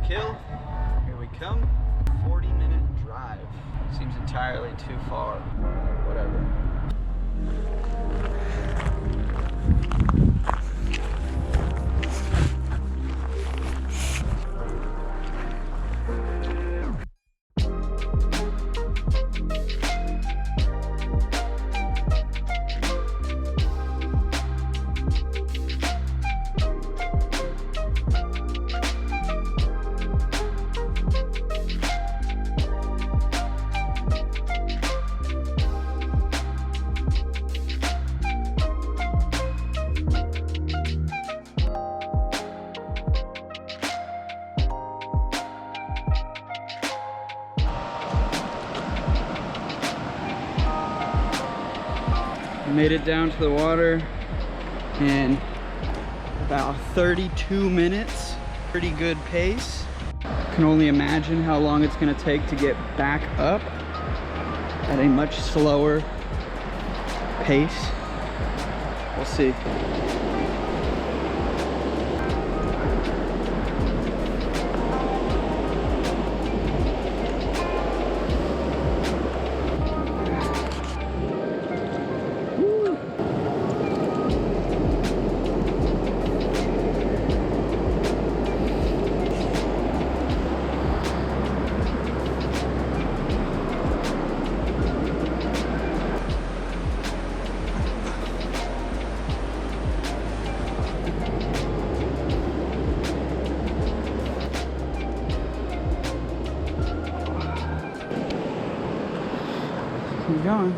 kill. Here we come. 40-minute drive. Seems entirely too far. Whatever. Made it down to the water in about 32 minutes. Pretty good pace. Can only imagine how long it's gonna take to get back up at a much slower pace. We'll see. Keep going.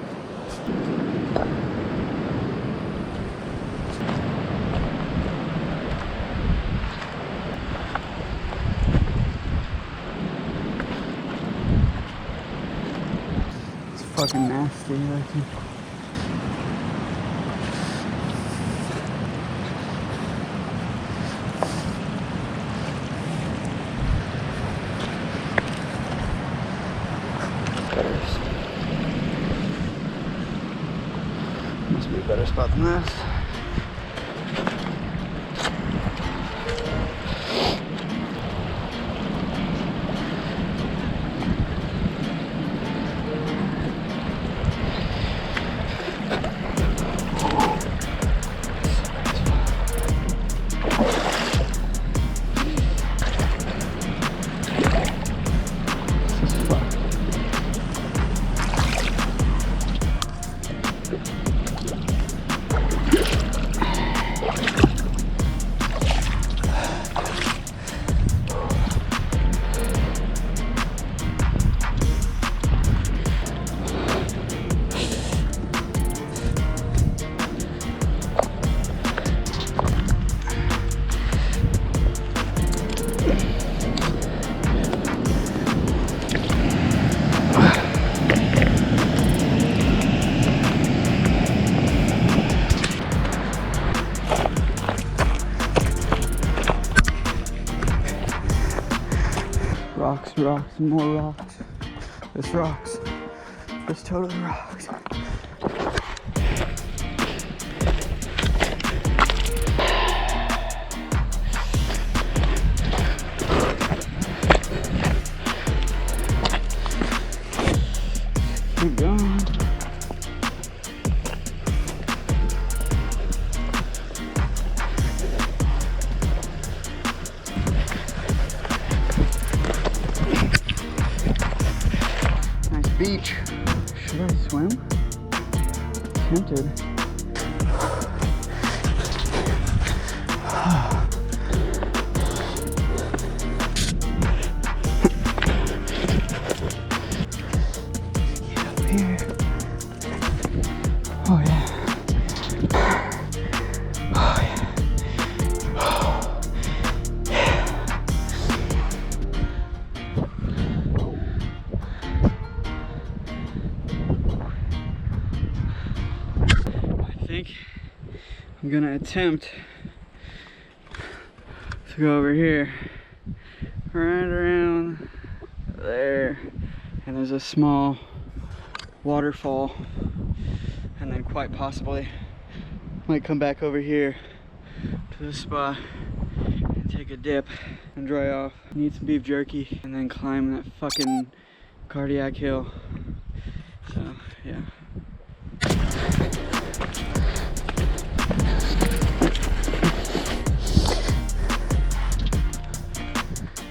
It's fucking nasty, I think. Must be a better spot than this. Rocks, rocks, and more rocks. This rocks. This totally rocks. Keep going. Beach. Should I swim? Tempted. Get up here. Oh yeah. Oh yeah. I'm gonna attempt to go over here, right around there, and there's a small waterfall, and then quite possibly might come back over here to this spot, and take a dip and dry off, eat some beef jerky, and then climb that fucking cardiac hill. So, yeah.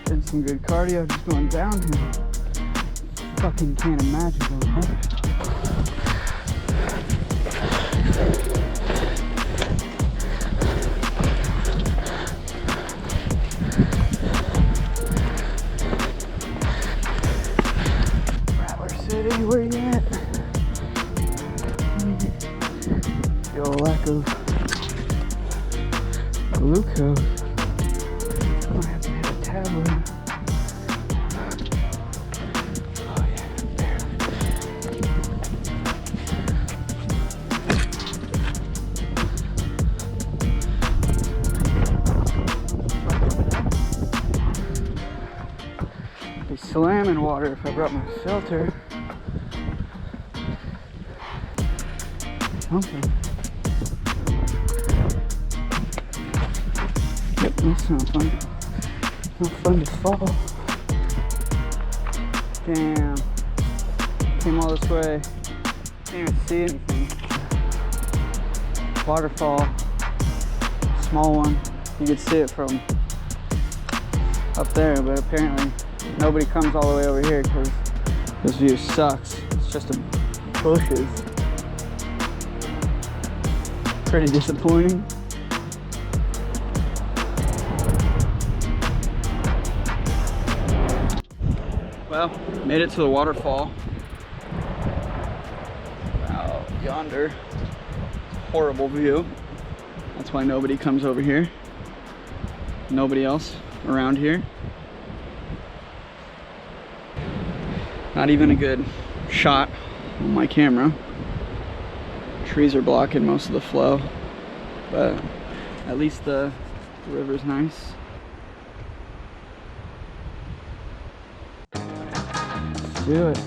Been some good cardio, just going downhill. Fucking can't imagine going uphill. Where you at? Feel a lack of glucose. I might have to hit a tablet. Oh yeah, barely. I'd be slamming water if I brought my filter. Okay. Yep, that's not fun. Not fun to fall. Damn. Came all this way. Can't even see anything. Waterfall. Small one. You could see it from up there, but apparently nobody comes all the way over here because this view sucks. It's just bushes. Pretty disappointing. Well, made it to the waterfall. Out yonder. Horrible view. That's why nobody comes over here. Nobody else around here. Not even a good shot on my camera. Trees are blocking most of the flow, but at least the river's nice. Let's do it.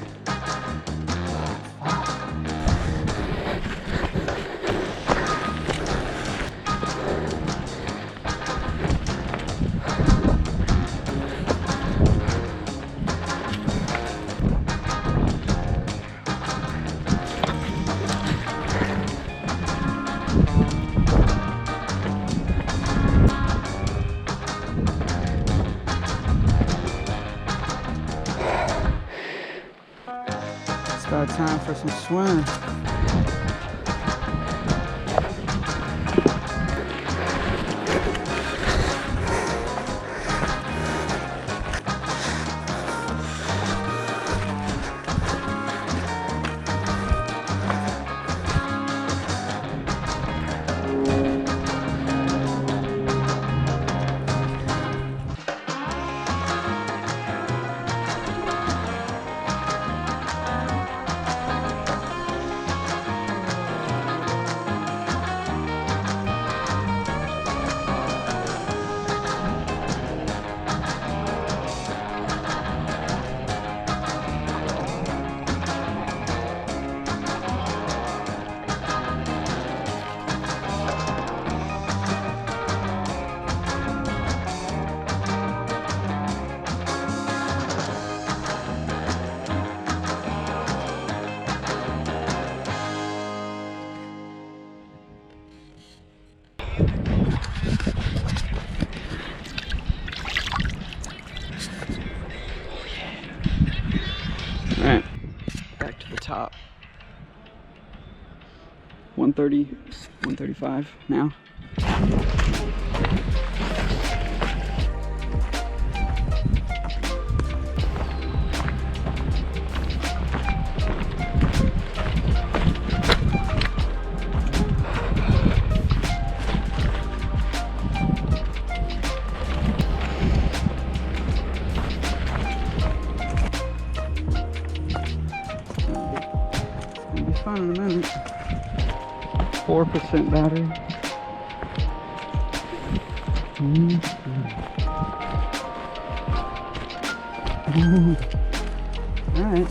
About time for some swimming. Alright, back to the top. 130, 135 now. Fun in a minute. 4% battery. Alright.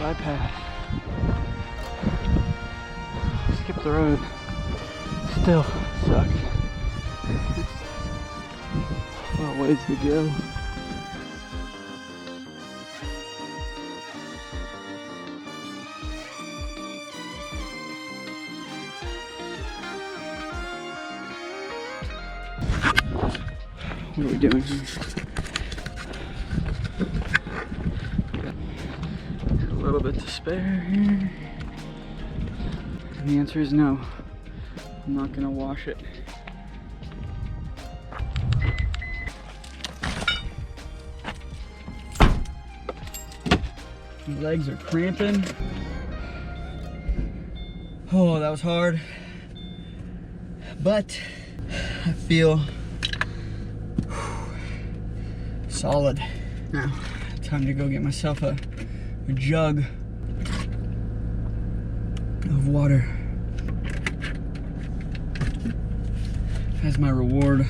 bypass. Skip the road. Still sucks. Well, ways to go. What are we doing here? A little bit to spare here. And the answer is no. I'm not gonna wash it. My legs are cramping. Oh, that was hard. But I feel solid. Now, time to go get myself a jug of water as my reward.